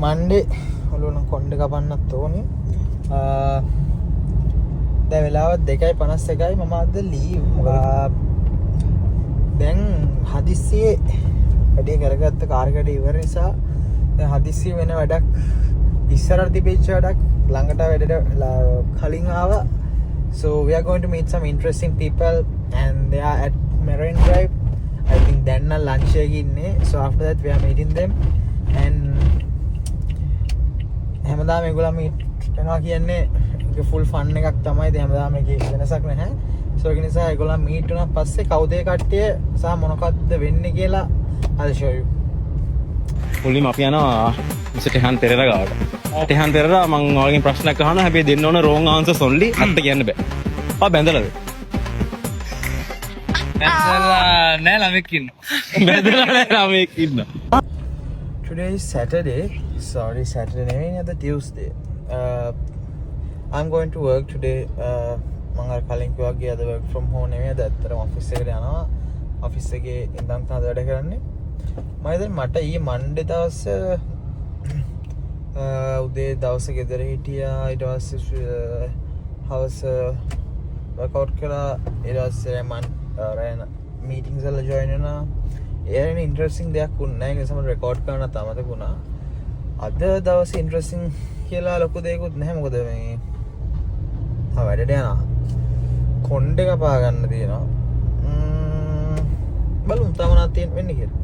මන්ඩේ ඔලුවන කොන්්ඩ කපන්නත් ඕනේ දැ වෙලාවත් 2:51 මම අද ලීව් දැන් හදිස්සියේ වැඩේ කරගත්ත කාර්කට ඉවර නිසා හදිස්සි වෙන වැඩක් ඉස්සරට තිබිච්ච වැඩක් ළඟට වැඩට කලින් ආවා so we are going to meet some interesting people and they are at Marine Drive. I think then lunch එකේ so after that we are meeting them and හැමදාම මේගොල්ලෝ meet වෙනවා කියන්නේ ඒක full fun එකක් තමයි. ඒ හැමදාම මේකේ වෙනසක් නැහැ. so ඒක නිසා ඒගොල්ලෝ meet වුණා පස්සේ කවුද ඒ කට්ටිය සහ මොනකද්ද වෙන්නේ කියලා I'll show you. මුලින්ම අපි යනවා මිස්ටර් ටෙහන් පෙරේරා ගාවට. ටෙහන් පෙරේරා මම ඔයාලගෙන් ප්‍රශ්නයක් අහනවා. හැබැයි දෙන්න ඕන wrong answers only. අත්ත කියන්න බෑ. ආ බැඳලාද? නෑ ළමෙක් ඉන්නවා. බැඳලා නෑ ළමෙක් ඉන්නවා. Today is Saturday. Sorry, Saturday නෙවෙයි අද Tuesday. I'm going to work today. මම අර කලින් කිව්වා වගේ අද work from home නෙවෙයි. අද ඇත්තටම office එකට යනවා. office එකේ ඉඳන් තමයි වැඩ කරන්නේ. මම දැන් මට ඊයේ Monday දවස් උදේ දවස් ගෙදර හිටියා. ඊට පස්සේ හවස workout කළා. ඊට පස්සේ මම රැන meetings වල join වෙනවා. ඒරෙන ඉන්ට්‍රස්ටිං දෙයක් වුණා නැහැ. ඒක සමහර රෙකෝඩ් කරන්න තමතක වුණා. අද දවසේ ඉන්ට්‍රස්ටිං කියලා ලොකු දෙයක්වත් නැහැ. මොකද මේ වැඩට යනවා. කොණ්ඩ කපා ගන්න තියෙනවා. බලමු තව මොනවද වෙන්නේ කියලා.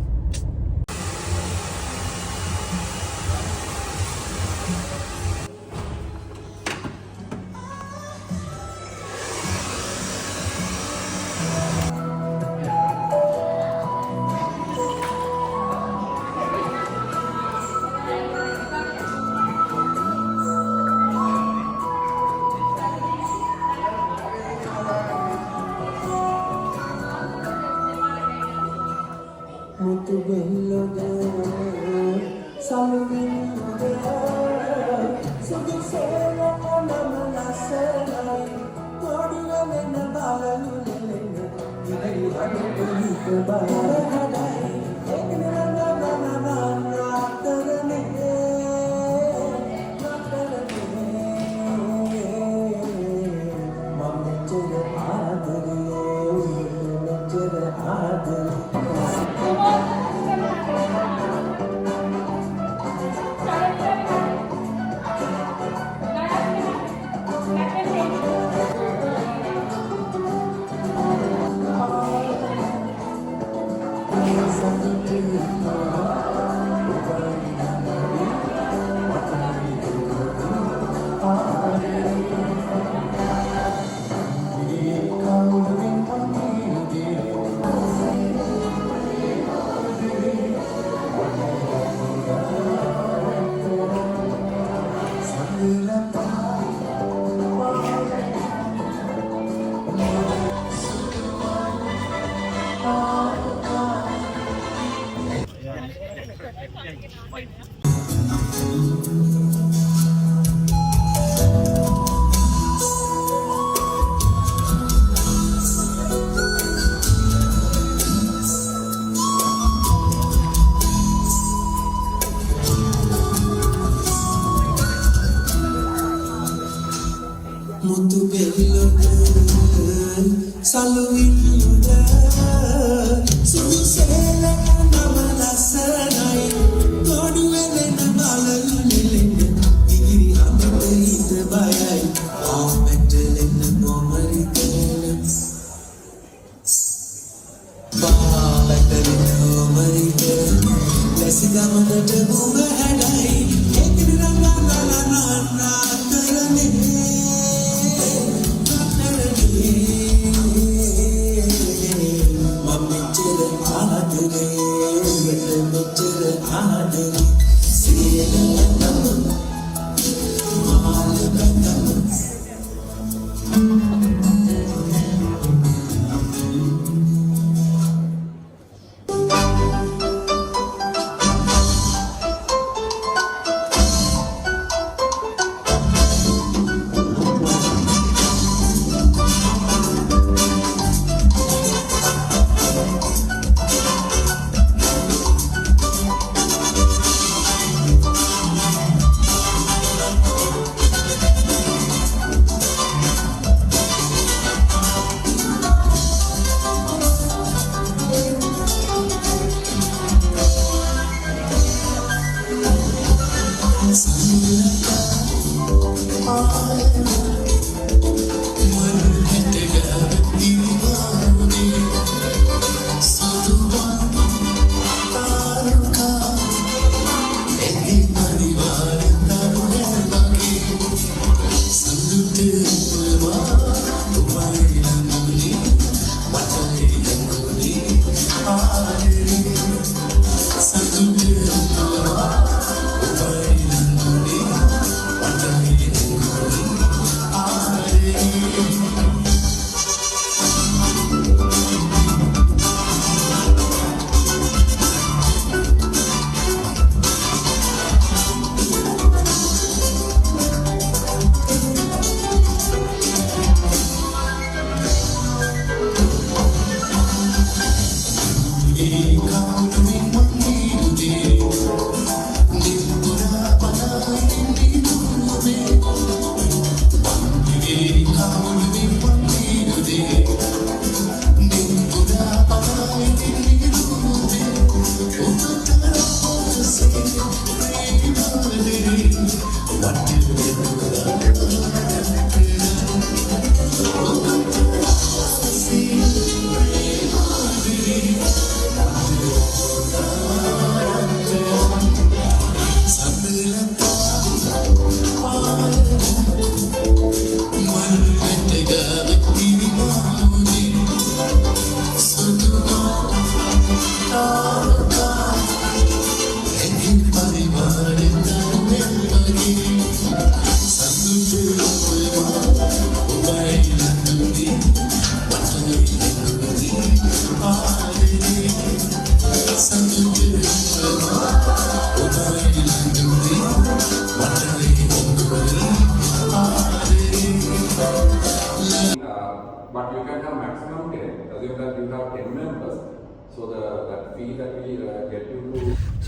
So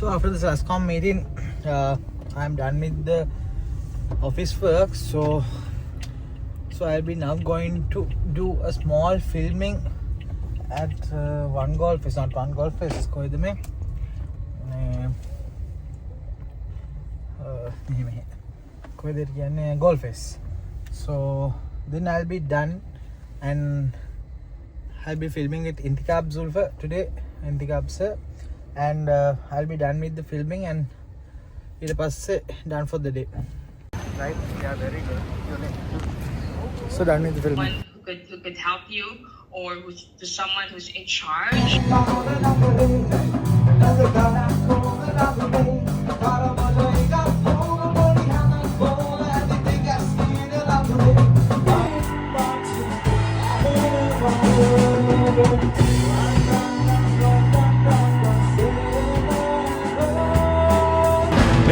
after the SASCOM meeting, I'm done with the office work. So I'll be now going to do a small filming at One Golf. It's not One Golf. It's called the Golf Fest. So then I'll be done and I'll be filming with Intikab Zulfa today, Intikab sir, and I'll be done with the filming and ඊට පස්සේ done for the day. Right? Yeah, very good. So done with the filming. Who could help you, or to someone who's in charge.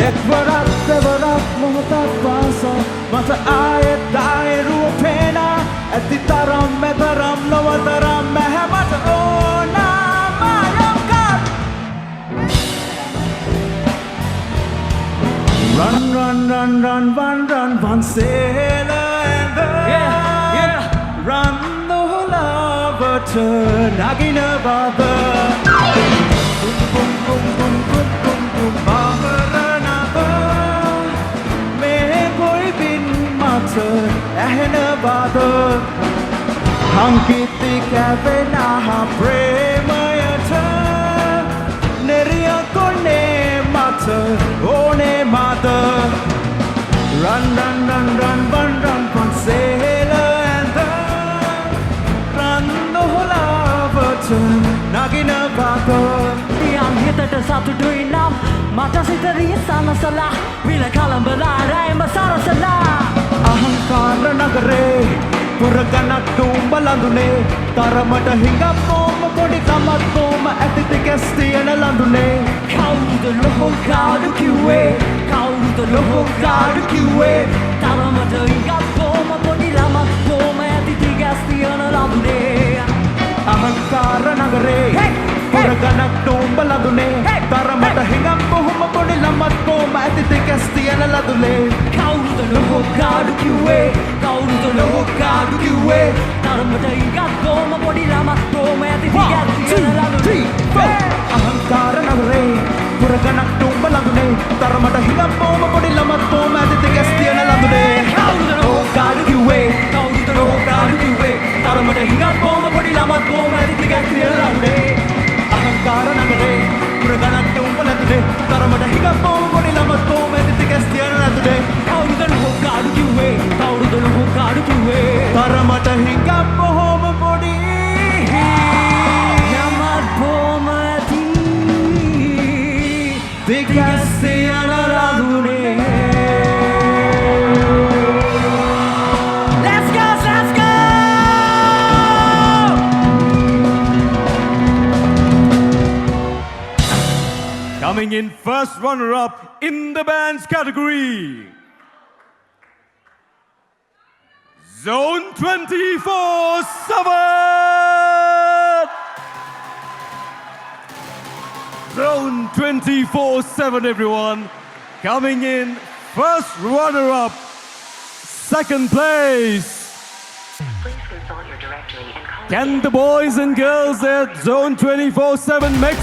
එක්වරක් දෙවරක් මොහොතක් පාසා මට ආයෙත් ආයෙරුව පේනා ඇති තරම් මෙතරම් නොවතරම් මැහැමට ඕනා මායම්කත් Run, run, run, run, run, run, run, sailor and the Run the whole over nagina bother Boom, boom, boom, boom, boom, boom, boom, bother ඇහෙන බාද හංකිති කැවෙනහ ප්‍රේමයට නෙරියකොන්නේ මත ඕනේ මද Run, run, run, run, run, run, run, sailor and the Run the whole over නගින බාද යම් හිතට සතුටුයි නම් මට සිතරී සනසලා විල කලඹලා රැයම සරසලා අහංකාර නගරේ පුරගනක් දුම්බලඳුනේ තරමට හිඟප්පෝම පොඩි කමත්කෝම ඇතිති කැස් තියෙන ලඳුනේ කවුද ලොහොකාඩු කිව්වේ කවුද ලොහොකාඩු කිව්වේ තරමට හිඟප්පෝම පොඩි ළමක්කෝම ඇතිති කැස් තියෙන ලඳුනේ අහංකාර නගරේ පුරගනක් දුම්බලඳුනේ තරමට හිඟප්පෝම පොඩි ළමක්කෝම ඇතිති කැස් තියෙන ලඳුනේ කවුද ලොහොකාඩු කිව්වේ කවුද ලොහොකාඩු කිව්වේ තරමට හිඟප්පෝම පොඩි ළමක්කෝම ඇතිති කැස් තියෙන ලඳුනේ අහංකාර නගරේ පුරගනක් දුම්බලඳුනේ තරමට හිඟප්පෝම පොඩි ළමක්කෝම ඇතිති කැස් තියෙන ලඳුනේ කවුද ලොහොකාඩු කිව්වේ කවුද ලොහොකාඩු කිව්වේ තරමට හිඟප්පෝම පොඩි ළමක්කෝම ඇතිති කැස් තියෙන ලඳුනේ අහංකාර නගරේ පුරගනක් දුම්බලඳුනේ තරමට හිඟප්පෝම පොඩි ළමක්කෝම ඇතිති කැස් තියෙන ලඳුනේ කවුද ලොහොකාඩු කිව්වේ කවුද ලොහොකාඩු කිව්වේ තරමට හිඟප්පෝම පොඩි ළමක්කෝම ඇති තිකැස් තියෙන ලඳුනේ Coming in first runner-up in the bands category, Zone 24/7! Zone 24/7, everyone. Coming in first runner-up, second place. Please consult your directory and call Can the boys and girls at Zone 24/7 make